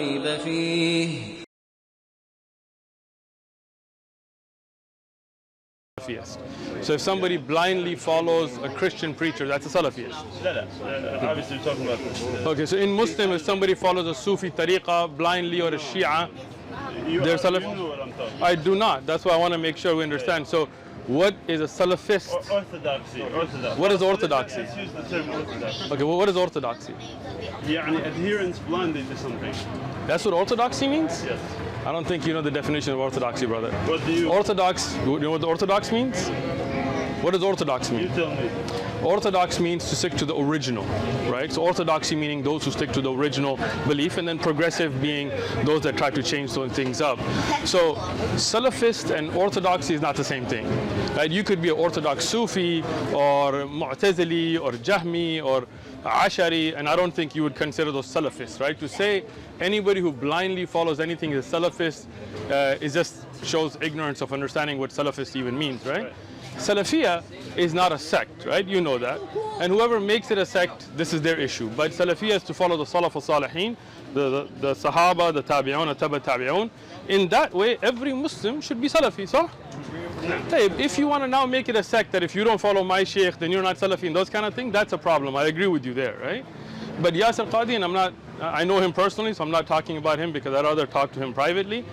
ريب فيه. So if somebody blindly follows a Christian preacher, that's a Salafist. Obviously we're talking about this. Okay, so in Muslim, if somebody follows a Sufi tariqah blindly or a Shia, they're Salafist. You know what I'm talking about. I do not. That's why I want to make sure we understand. So what is a Salafist? Orthodoxy. What is orthodoxy? Let's use the term orthodoxy. Okay, well, what is orthodoxy? يعني adherence blindly to something. That's what orthodoxy means? Yes. I don't think you know the definition of orthodoxy, brother. What do you? Orthodox, you know what the orthodox means? What does orthodox You mean? tell me. Orthodox means to stick to the original, right? So orthodoxy meaning those who stick to the original belief, and then progressive being those that try to change those things up. So Salafist and orthodoxy is not the same thing, right? You could be an orthodox Sufi or Mu'tazili or Jahmi or Ashari, and I don't think you would consider those Salafists, right? To say anybody who blindly follows anything is a Salafist it just shows ignorance of understanding what Salafist even means, right? Salafiyah is not a sect, right? You know that. And whoever makes it a sect, this is their issue. But Salafiyah is to follow the Salaf al-Salihin, the Sahaba, the Tabi'un, the Taba Tabi'un. In that way, every Muslim should be Salafi, so? If you want to now make it a sect that if you don't follow my Shaykh, then you're not Salafi and those kind of things, that's a problem. I agree with you there, right? But Yasir Qadi, and I know him personally, so I'm not talking about him because I'd rather talk to him privately.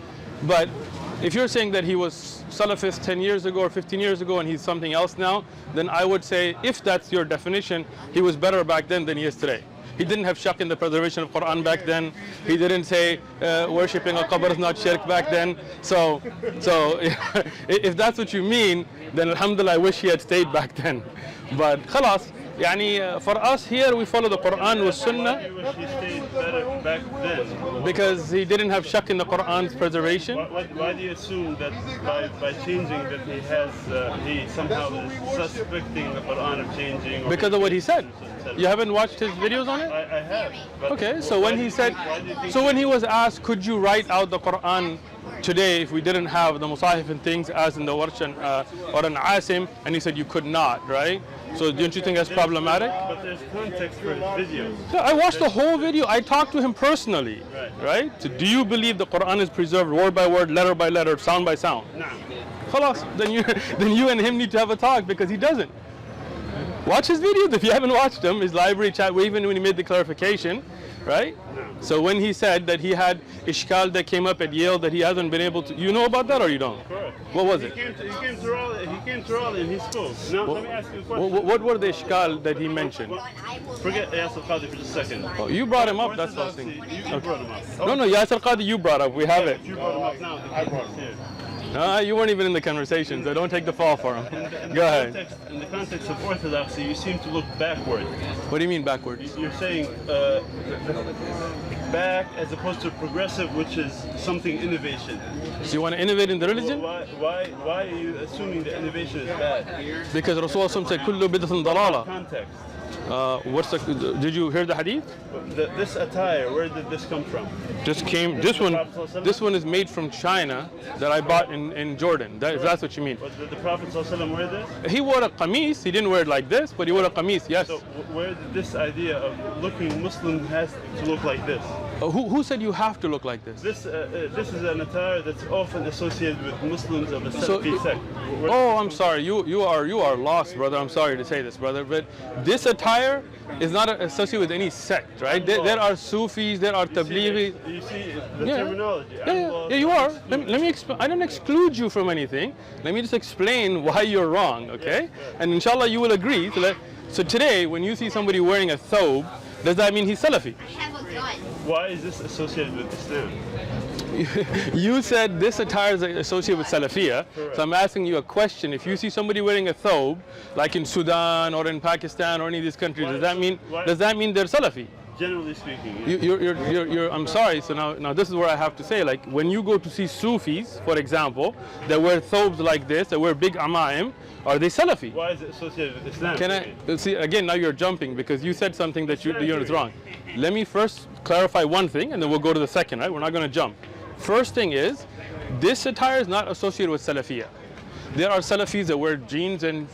But if you're saying that he was Salafist 10 years ago or 15 years ago and he's something else now, then I would say, if that's your definition, he was better back then than he is today. He didn't have shak in the preservation of Quran back then. He didn't say worshipping a qabr is not shirk back then. So if that's what you mean, then alhamdulillah, I wish he had stayed back then. But khalas, يعني for us here, we follow the Quran with Sunnah. Why do you wish he stayed better back then? Because he didn't have shak in the Quran's preservation. Why do you assume that by changing that he somehow is suspecting the Quran of changing? Because of what he said. You haven't watched his videos on it? I have. Okay, so when he said, so when he was asked, could you write out the Quran today if we didn't have the Musahif and things as in the Warsh or an Asim, and he said you could not, right? So don't you think that's problematic? But there's context for his videos. Yeah, I watched the whole video. I talked to him personally, right? So do you believe the Quran is preserved word by word, letter by letter, sound by sound? No. Khalas, then you and him need to have a talk because he doesn't. Watch his videos if you haven't watched them. His library chat, even when he made the clarification, right? No. So when he said that he had ishkal that came up at Yale that he hasn't been able to, you know about that or you don't? Correct. What was it? He came to Raleigh and he spoke. Now let me ask you a question. What were the ishkal that he mentioned? Forget Yasir Qadi for just a second. Oh, you brought him up, that's what I was thinking. You brought him up. No, Yasir Qadi you brought up, we have it. You brought him up now. I brought him here. You weren't even in the conversation, so don't take the fall for him. Go ahead. In the context of orthodoxy, you seem to look backward. What do you mean backwards? You're saying back as opposed to progressive, which is something innovation. So you want to innovate in the religion? Why are you assuming that innovation is bad? Because Rasulullah said, "Kullu bid'atin dalala." Context. Did you hear the hadith? This attire, where did this come from? This one is made from China that I bought in Jordan. If that's what you mean. Did the Prophet ﷺ wear this? He wore a qamis. He didn't wear it like this, but he wore a qamis, yes. So where did this idea of looking Muslim has to look like this? Who said you have to look like this? This is an attire that's often associated with Muslims of the Salafi sect. Oh, I'm sorry. You are lost, brother. I'm sorry to say this, brother, but this attire is not associated with any sect, right? There are Sufis, there are Tablighi. You see the terminology. Yeah, you are. Let me explain. I don't exclude you from anything. Let me just explain why you're wrong, okay? And inshallah you will agree. So today, when you see somebody wearing a thobe, does that mean he's Salafi? Why is this associated with Islam? You said this attire is associated with Salafiyah, so I'm asking you a question. If you see somebody wearing a thobe, like in Sudan or in Pakistan or any of these countries, does that mean they're Salafi? Generally speaking, I'm sorry. So now this is where I have to say, like when you go to see Sufis, for example, that wear thobes like this, that wear big amaim, are they Salafi? Why is it associated with Islam? Can I see again? Now you're jumping because you said something that you're wrong. Let me first clarify one thing, and then we'll go to the second. Right? We're not going to jump. First thing is, this attire is not associated with Salafiyah. There are Salafis that wear jeans and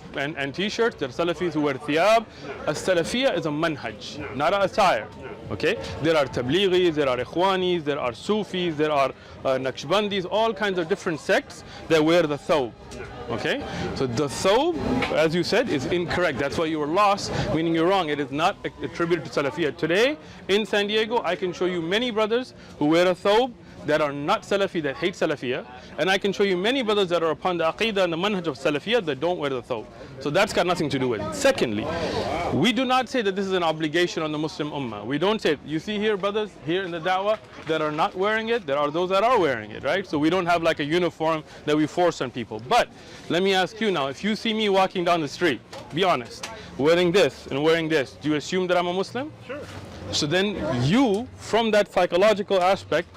t-shirts. There are Salafis who wear thiyab. A Salafiyya is a manhaj, not an attire. Okay? There are Tablighis, there are Ikhwanis, there are Sufis, there are Naqshbandis, all kinds of different sects that wear the thawb. Okay? So the thawb, as you said, is incorrect. That's why you were lost, meaning you're wrong. It is not attributed to Salafiyya. Today, in San Diego, I can show you many brothers who wear a thawb that are not Salafi, that hate Salafiyya, and I can show you many brothers that are upon the Aqidah and the manhaj of Salafiyya that don't wear the thawb. So that's got nothing to do with it. Secondly, we do not say that this is an obligation on the Muslim Ummah. We don't say it. You see here brothers, here in the Dawah, that are not wearing it, there are those that are wearing it, right? So we don't have like a uniform that we force on people. But let me ask you now, if you see me walking down the street, be honest, wearing this and wearing this, do you assume that I'm a Muslim? Sure. So then you, from that psychological aspect,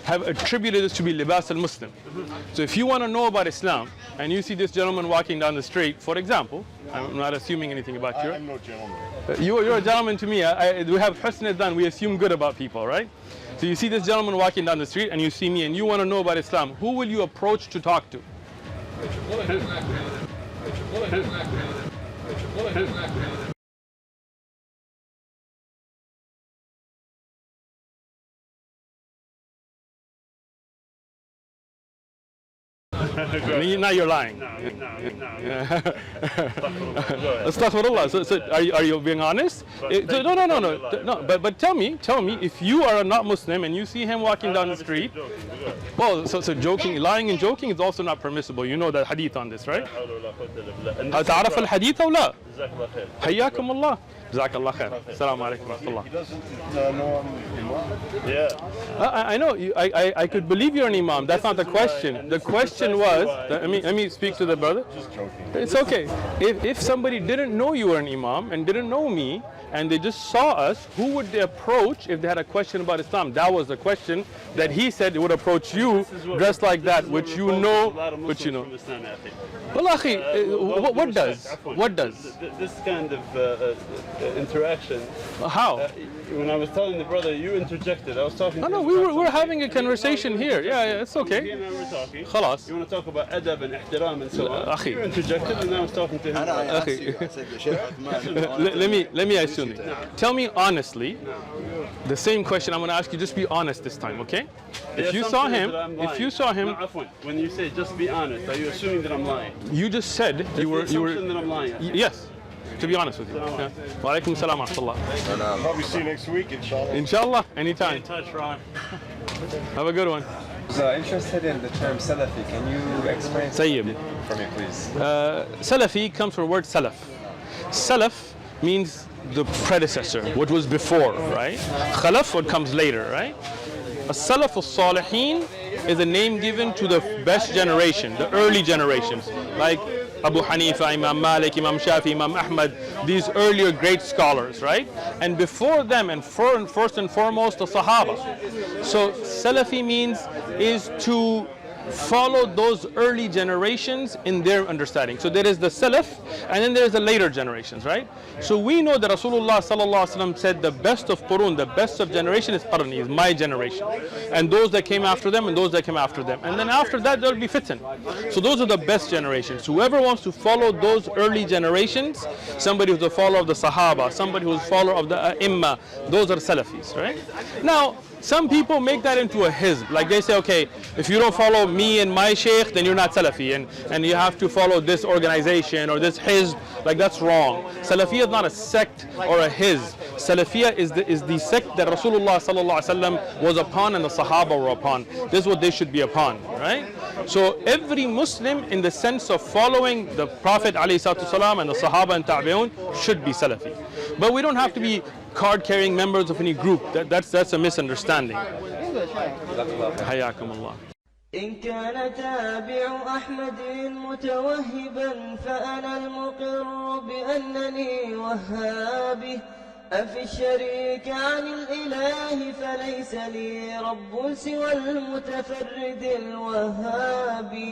have attributed this to be libas al-Muslim. So if you want to know about Islam and you see this gentleman walking down the street, for example, I'm not assuming anything about you. I'm no gentleman. You're a gentleman to me. We have husn al-dhan, we assume good about people, right? So you see this gentleman walking down the street and you see me and you want to know about Islam, who will you approach to talk to? Now you're lying. No. Astaghfirullah. So are you being honest? No. But tell me, if you are not Muslim and you see him walking down the street, well, so joking, lying and joking is also not permissible. You know the hadith on this, right? تعرف الحديث أو لا؟ حياكم الله. جزاك الله خير. السلام عليكم ورحمة الله. He doesn't know him. Yeah. I know. I could believe you're an imam. That's not the question. The question was, let me speak to the brother. Just joking. It's okay. If somebody didn't know you were an imam and didn't know me and they just saw us, who would they approach if they had a question about Islam? That was the question that he said he would approach you dressed like that, which you know, which you know. Well, akhi, what does? What does? This kind of interaction. How? When I was telling the brother, you interjected. I was talking. No, we were having a conversation here. Yeah, it's okay. He and I were talking. خلاص. You want to talk about adab and ihtiram and so on. أخي. You interjected, and I was talking to him. Let me ask you something. Tell me honestly, the same question I'm going to ask you. Just be honest this time, okay? If you saw him, when you say just be honest, are you assuming that I'm lying? You just said you were. That I'm lying. Yes. To be honest with you. Yeah. Wa alaikum salam wa rahmatullah. Probably see you next week, inshallah. Inshallah, anytime. In touch, Ron. Have a good one. So interested in the term Salafi. Can you explain Sayyib. for me, please? Salafi comes from the word Salaf. Salaf means the predecessor, what was before, right? Khalaf, what comes later, right? A Salaf al-Salihin is a name given to the best generation, the early generations, like Abu Hanifa, Imam Malik, Imam Shafi, Imam Ahmad, these earlier great scholars, right? And before them, and first and foremost, the Sahaba. So Salafi means is to follow those early generations in their understanding. So there is the Salaf, and then there is the later generations, right? So we know that Rasulullah sallallahu alaihi wasallam said the best of Qurun, the best of generation is Qarni, is my generation. And those that came after them and those that came after them. And then after that there will be fitan. So those are the best generations. Whoever wants to follow those early generations, somebody who's a follower of the Sahaba, somebody who's a follower of the Imma, those are Salafis, right? Now, some people make that into a hizb. Like they say, okay, if you don't follow me and my Shaykh, then you're not Salafi, and you have to follow this organization or this hizb. Like that's wrong. Salafiyya is not a sect or a hizb. Salafiyya is the sect that Rasulullah sallallahu alaihi wasallam was upon and the Sahaba were upon. This is what they should be upon, right? So every Muslim, in the sense of following the Prophet ﷺ and the Sahaba and Tabi'un, should be Salafi. But we don't have to be card-carrying members of any group. That's a misunderstanding. حياكم الله. إن كان تابع أحمد متوهبا فأنا المقر بأنني وهابي أفي الشريك عن الإله فليس لي رب سوى المتفرد الوهابي.